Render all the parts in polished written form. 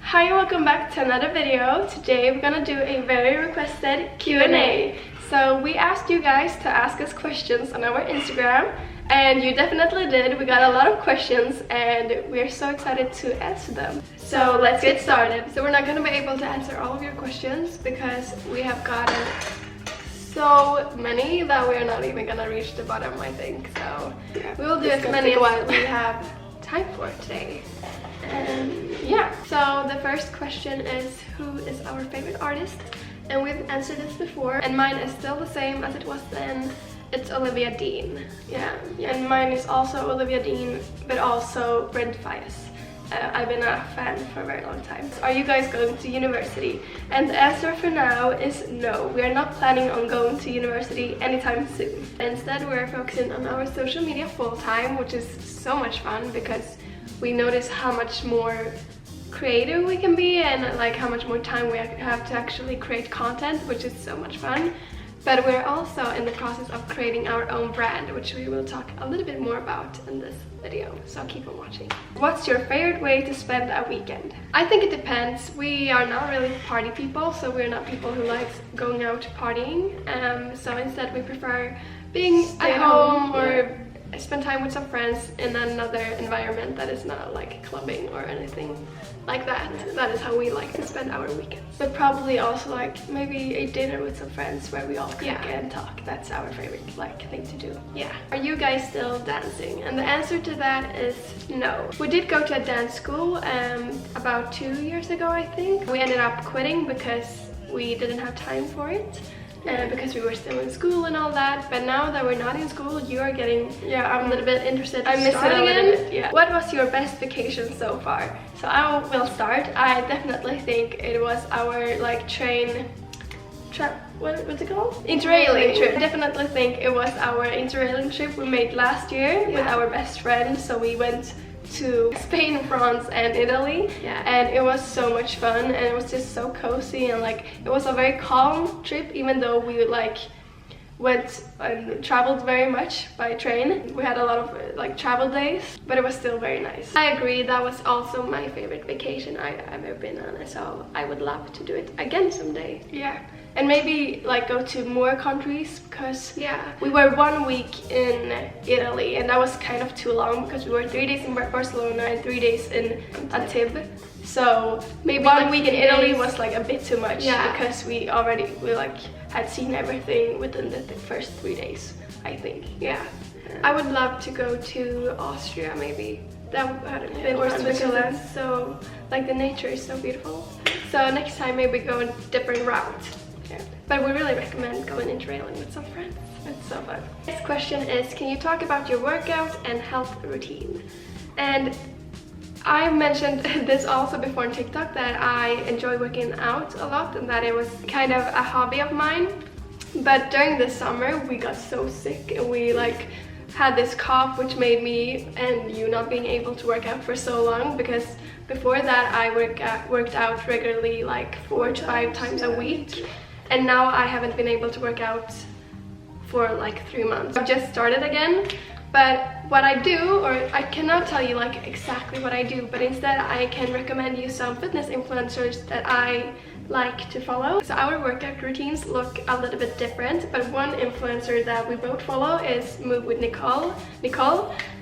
Hi and welcome back to another video. Today we're gonna do a very requested Q&A. So we asked you guys to ask us questions on our Instagram, and you definitely did. We got a lot of questions and we're so excited to answer them. So let's get started. So we're not gonna be able to answer all of your questions because we have gotten so many that we're not even gonna reach the bottom, I think. So we will do as many as we have time for today. Yeah, so the first question is, who is our favorite artist? And we've answered this before, and mine is still the same as it was then. It's Olivia Dean. Yeah. And mine is also Olivia Dean, but also Brent Fias. I've been a fan for a very long time. So are you guys going to university? And the answer for now is no. We are not planning on going to university anytime soon. Instead, we're focusing on our social media full time, which is so much fun because we notice how much more creative we can be and like how much more time we have to actually create content, which is so much fun. But we're also in the process of creating our own brand, which we will talk a little bit more about in this video, so keep on watching. What's your favorite way to spend a weekend? I think it depends. We are not really party people, so we're not people who like going out partying. So instead we prefer being at home or spend time with some friends in another environment that is not like clubbing or anything like that. That is how we like to spend our weekends. But probably also like maybe a dinner with some friends where we all cook and talk. That's our favorite like thing to do. Yeah. Are you guys still dancing? And the answer to that is no. We did go to a dance school about 2 years ago, I think. We ended up quitting because we didn't have time for it. Because we were still in school and all that, but now that we're not in school, you are getting I'm a little bit interested. I miss it a little bit. Yeah. What was your best vacation so far? So I will start. I definitely think it was our like what's it called? Interrailing trip. I definitely think it was our interrailing trip we made last year with our best friend. So we went to Spain, France and Italy, and it was so much fun, and it was just so cozy, and like it was a very calm trip, even though we like went and traveled very much by train. We had a lot of like travel days, but it was still very nice. I agree, that was also my favorite vacation I've ever been on, so I would love to do it again someday. Yeah. And maybe like go to more countries, because we were 1 week in Italy and that was kind of too long because we were 3 days in Barcelona and 3 days in Antibes. So maybe 1 week in Italy was like a bit too much because we like had seen everything within the first 3 days, I think. Yeah. I would love to go to Austria maybe. That would have been or Switzerland. So like the nature is so beautiful. So next time maybe go a different route. Yeah. But we really recommend going interrailing with some friends. It's so fun. Next question is, can you talk about your workout and health routine? And I mentioned this also before on TikTok, that I enjoy working out a lot and that it was kind of a hobby of mine. But during the summer we got so sick and we like had this cough which made me and you not being able to work out for so long, because before that I worked out regularly like 4 to 5 times a week. And now I haven't been able to work out for like 3 months. I've just started again, but what I do, or I cannot tell you like exactly what I do, but instead I can recommend you some fitness influencers that I like to follow. So our workout routines look a little bit different, but one influencer that we both follow is Move with Nicole,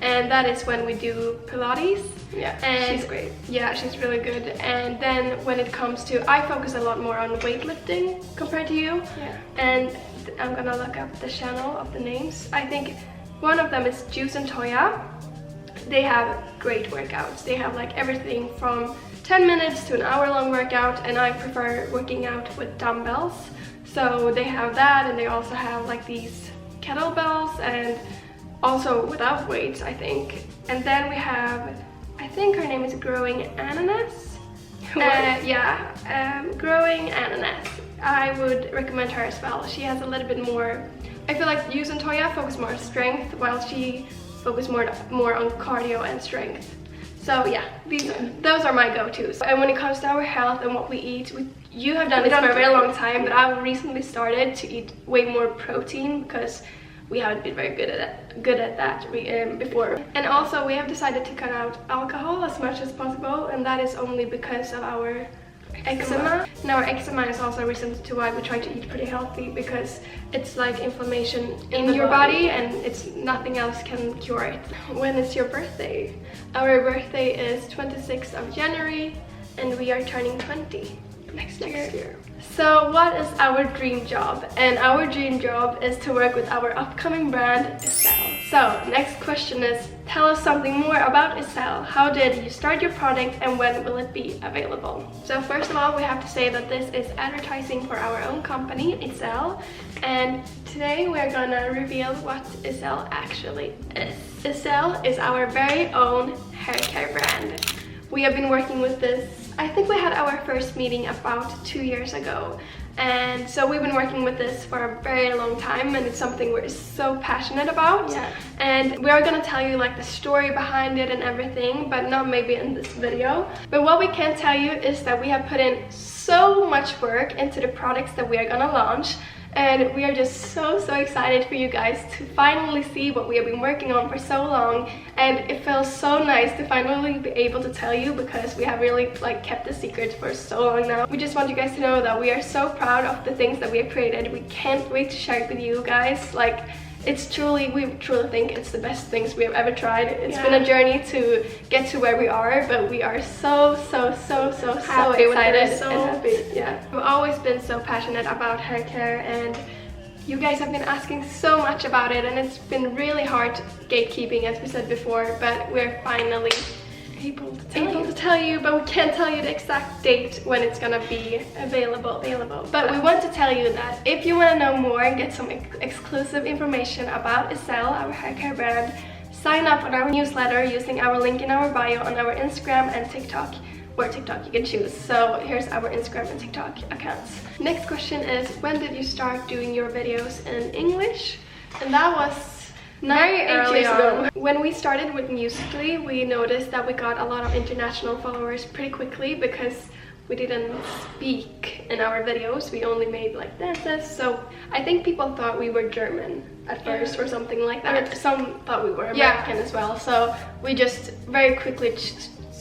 and that is when we do Pilates. Yeah, and she's great. Yeah, she's really good. And then when it comes to, I focus a lot more on weightlifting compared to you. Yeah. And I'm gonna look up the channel of the names. I think one of them is Juice and Toya. They have great workouts. They have like everything from 10 minutes to an hour-long workout, and I prefer working out with dumbbells. So they have that, and they also have like these kettlebells, and also without weights, I think. And then we have, I think her name is Growing Ananas. Growing Ananas. I would recommend her as well. She has a little bit more, I feel like Yus and Toya focus more on strength, while she focuses more on cardio and strength. So yeah, those are my go-tos. And when it comes to our health and what we eat, you have done this for a very long time, but I've recently started to eat way more protein because we haven't been very good at that before. And also we have decided to cut out alcohol as much as possible, and that is only because of our eczema. And our eczema is also a reason to why we try to eat pretty healthy, because it's like inflammation in your body and it's nothing else can cure it. When is your birthday? Our birthday is 26th of January and we are turning 20 next year. So what is our dream job? And our dream job is to work with our upcoming brand IZEL. So next question is, tell us something more about IZEL. How did you start your product and when will it be available? So first of all, we have to say that this is advertising for our own company, IZEL, and today we're gonna reveal what IZEL actually is. IZEL is our very own hair care brand. We have been working with this, I think we had our first meeting about 2 years ago, and so we've been working with this for a very long time, and it's something we're so passionate about. Yeah. And we are gonna tell you like the story behind it and everything, but not maybe in this video. But what we can tell you is that we have put in so much work into the products that we are gonna launch, and we are just so excited for you guys to finally see what we have been working on for so long. And it feels so nice to finally be able to tell you, because we have really like kept the secret for so long now. We just want you guys to know that we are so proud of the things that we have created. We can't wait to share it with you guys. Like, it's truly, we truly think it's the best things we have ever tried. It's been a journey to get to where we are, but we are so excited and happy. Yeah, we've always been so passionate about hair care, and you guys have been asking so much about it, and it's been really hard gatekeeping, as we said before, but we're finally able to tell you, but we can't tell you the exact date when it's gonna be available. But we want to tell you that if you want to know more and get some exclusive information about IZEL, our hair care brand, sign up on our newsletter using our link in our bio on our Instagram and TikTok, or TikTok you can choose. So here's our Instagram and TikTok accounts. Next question is, when did you start doing your videos in English? And that was very early on. When we started with Musical.ly, we noticed that we got a lot of international followers pretty quickly, because we didn't speak in our videos, we only made like dances. So I think people thought we were German at first or something like that. Some thought we were American as well. So we just very quickly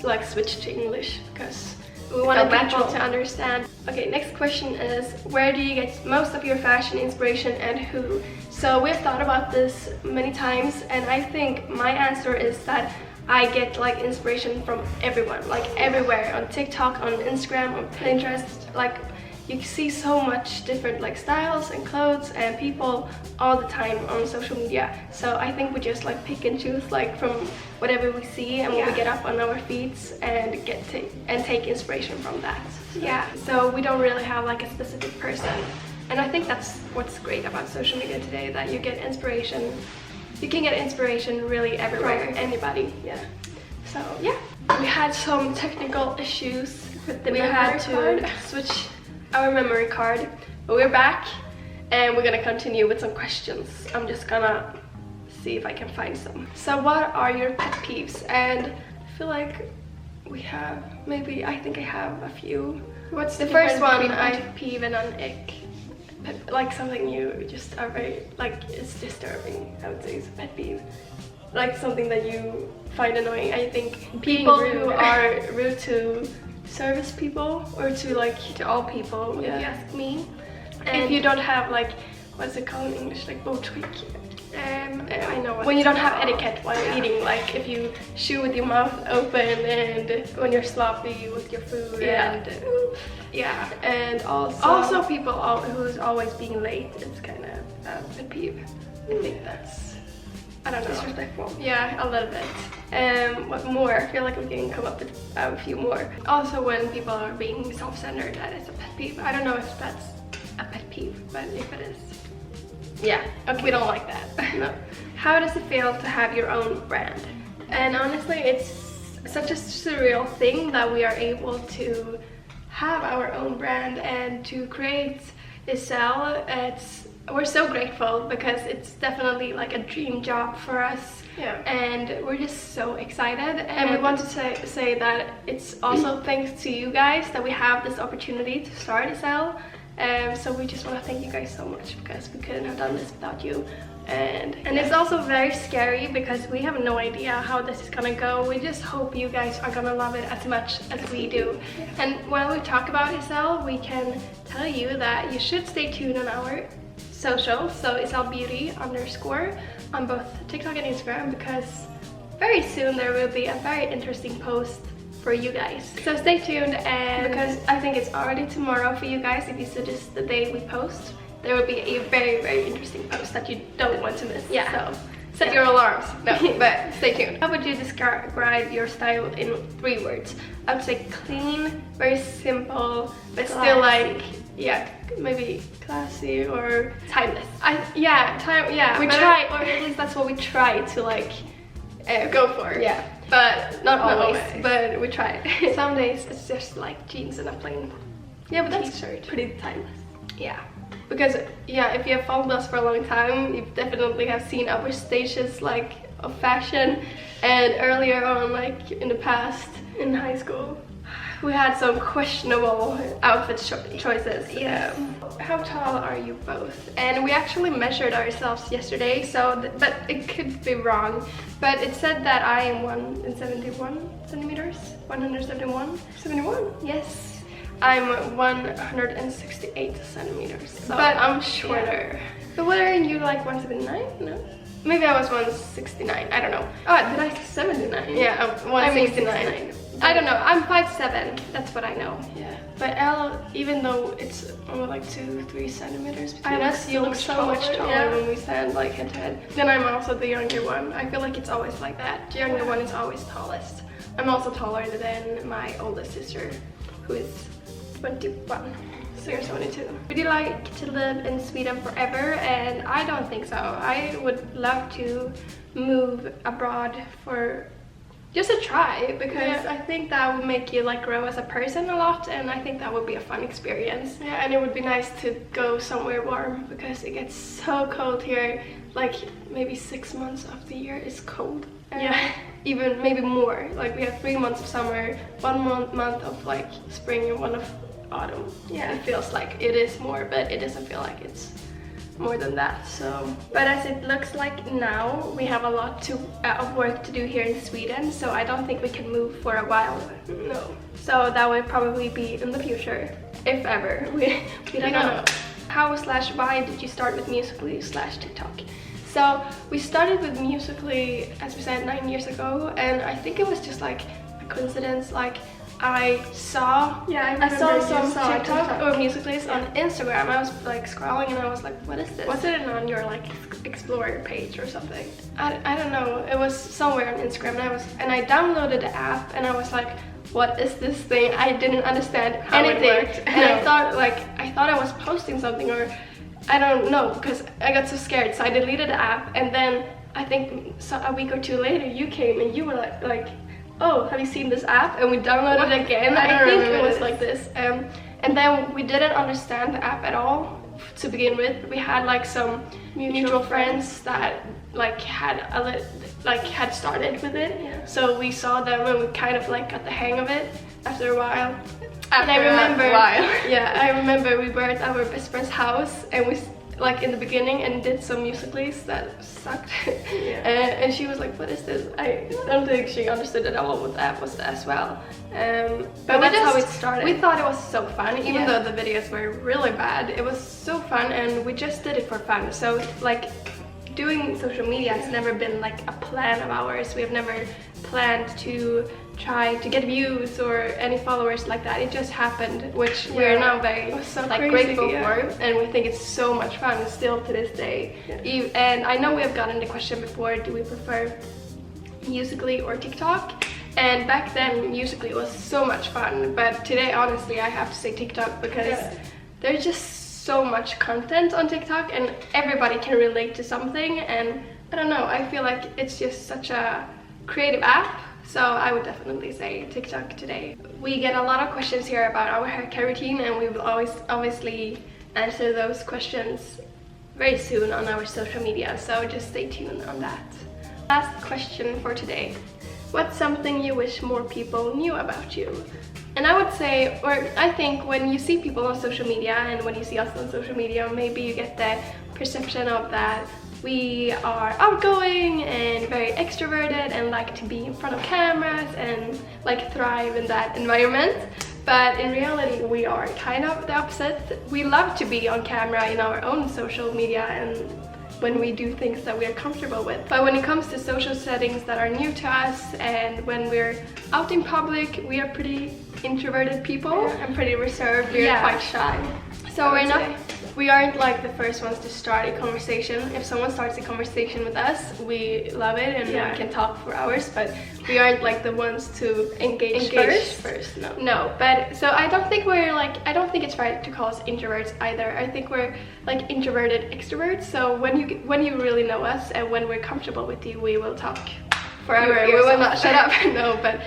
like switched to English, because we wanted people to understand. Okay, next question is, where do you get most of your fashion inspiration and who? So we've thought about this many times, and I think my answer is that I get like inspiration from everyone, like everywhere, on TikTok, on Instagram, on Pinterest. Like, you see so much different like styles and clothes and people all the time on social media. So I think we just like pick and choose like from whatever we see and what we get up on our feeds, and take inspiration from that. Yeah, so we don't really have like a specific person, and I think that's what's great about social media today, that you get inspiration. You can get inspiration really everywhere, from anybody. Yeah. So yeah, we had some technical issues with the memory card. Switch our memory card, but we're back and we're gonna continue with some questions. I'm just gonna see if I can find some. So what are your pet peeves? And I feel like we have, maybe, I think I have a few. What's the first one? I peeve and an ick. Like something you just are very, like, it's disturbing, I would say, is a pet peeve. Like something that you find annoying. I think people who are rude to service people, or to like to all people, if you ask me. And if you don't have like, what's it called in English, like botskick. I know when you don't have etiquette while you're eating, like if you chew with your mouth open, and when you're sloppy with your food, and also people who's always being late. It's kind of a pet peeve. I think that's, I don't know, disrespectful. Yeah, a little bit. What more? I feel like we can come up with a few more. Also, when people are being self-centered, that is a pet peeve. I don't know if that's a pet peeve, but if it is, yeah, okay. We don't like that. No. How does it feel to have your own brand? And honestly, it's such a surreal thing that we are able to have our own brand and to create IZEL. We're so grateful, because it's definitely like a dream job for us. Yeah. And we're just so excited, and we want to say that it's also thanks to you guys that we have this opportunity to start IZEL. So we just want to thank you guys so much, because we couldn't have done this without you. And it's also very scary because we have no idea how this is gonna go. We just hope you guys are gonna love it as much as we do. And while we talk about IZEL, we can tell you that you should stay tuned on our social, so izaandelle_ on both TikTok and Instagram, because very soon there will be a very interesting post for you guys. So stay tuned, and because I think it's already tomorrow for you guys, if you suggest the day we post, there will be a very, very interesting post that you don't want to miss. Yeah. So set your alarms. No, but stay tuned. How would you describe your style in 3 words? I would say clean, very simple, but still like, yeah, maybe classy or timeless. We try, or at least that's what we try to like go for. Yeah. But not always, but we try. Some days it's just like jeans and a plain t-shirt. Pretty timeless. Yeah. Because if you have followed us for a long time, you definitely have seen our stages like of fashion. And earlier on, like in the past, in high school, we had some questionable outfit choices. Yeah. How tall are you both? And we actually measured ourselves yesterday, so but it could be wrong. But it said that I am 171 centimeters. 171? 71? Yes. I'm 168 centimeters. So but I'm shorter. Yeah. But what are you, like 179? No? Maybe I was 169. I don't know. Oh, did I say 79? Yeah, I'm 169. I don't know. I'm 5'7". That's what I know. Yeah. But L, even though it's only like 2-3 centimeters between us, you look so much taller when we stand like head to head. Then I'm also the younger one. I feel like it's always like that. The younger one is always tallest. I'm also taller than my oldest sister, who is 21. So you're 22. Would you like to live in Sweden forever? And I don't think so. I would love to move abroad for just a try, because I think that would make you like grow as a person a lot, and I think that would be a fun experience. Yeah, and it would be nice to go somewhere warm, because it gets so cold here. Like maybe 6 months of the year is cold. Even maybe more. Like we have 3 months of summer, 1 month of like spring, and 1 of autumn. Yeah, it feels like it is more, but it doesn't feel like it's more than that. So, but as it looks like now, we have a lot of work to do here in Sweden, so I don't think we can move for a while. No. So that would probably be in the future, if ever. We don't know. How/why did you start with Musical.ly/TikTok? So we started with Musical.ly, as we said, 9 years ago, and I think it was just like a coincidence. Like I saw some TikTok or Musical.ly on Instagram. I was like scrolling and I was like, what is this? Was it on your like Explorer page or something? I don't know. It was somewhere on Instagram, and I downloaded the app and I was like, what is this thing? I didn't understand anything. And I thought I was posting something, or I don't know, because I got so scared. So I deleted the app, and then I think a week or 2 later you came and you were like, oh, have you seen this app? And we downloaded it again. I think it was like this. And then we didn't understand the app at all to begin with. We had like some mutual friends that like had started with it. Yeah. So we saw them and we kind of like got the hang of it after a while. And I remember we were at our best friend's house, and we like in the beginning and did some Musical.lys that sucked. And she was like, what is this? I don't think she understood at all what the app was as well. But that's how it started. We thought it was so fun, even though the videos were really bad. It was so fun, and we just did it for fun. So like doing social media has never been like a plan of ours. We have never planned to try to get views or any followers like that. It just happened, which we're now very grateful for, and we think it's so much fun still to this day. And I know we have gotten the question before, do we prefer Musical.ly or TikTok? And back then Musical.ly was so much fun, but today honestly I have to say TikTok, because there's just so much content on TikTok and everybody can relate to something, and I don't know, I feel like it's just such a creative app. So I would definitely say TikTok today. We get a lot of questions here about our haircare routine, and we will always obviously answer those questions very soon on our social media, so just stay tuned on that. Last question for today. What's something you wish more people knew about you? And I would say, or I think when you see people on social media and when you see us on social media, maybe you get the perception of that we are outgoing and very extroverted and like to be in front of cameras and like thrive in that environment. But in reality, we are kind of the opposite. We love to be on camera in our own social media and when we do things that we are comfortable with. But when it comes to social settings that are new to us and when we're out in public, we are pretty introverted people and pretty reserved. We're quite shy. So we aren't like the first ones to start a conversation. If someone starts a conversation with us, we love it and we can talk for hours, but we aren't like the ones to engage first. No, but so I don't think it's right to call us introverts either. I think we're like introverted extroverts. So when you really know us and when we're comfortable with you, we will talk forever. We will not shut up. No, but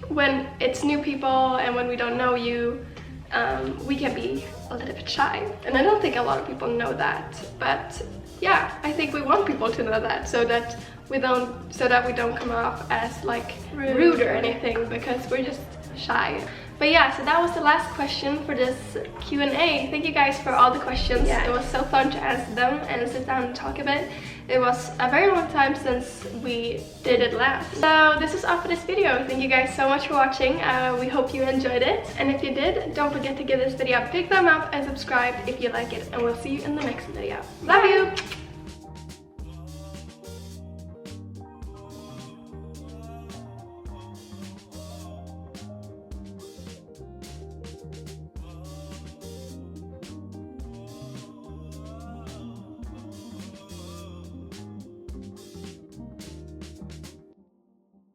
when it's new people and when we don't know you, we can be a little bit shy, and I don't think a lot of people know that. But yeah, I think we want people to know that, so that we don't come off as like rude or anything, because we're just shy. But yeah, so that was the last question for this Q&A. Thank you guys for all the questions. It was so fun to answer them and sit down and talk a bit. It was a very long time since we did it last. So this is all for this video. Thank you guys so much for watching. We hope you enjoyed it. And if you did, don't forget to give this video a big thumb up and subscribe if you like it. And we'll see you in the next video. Love you!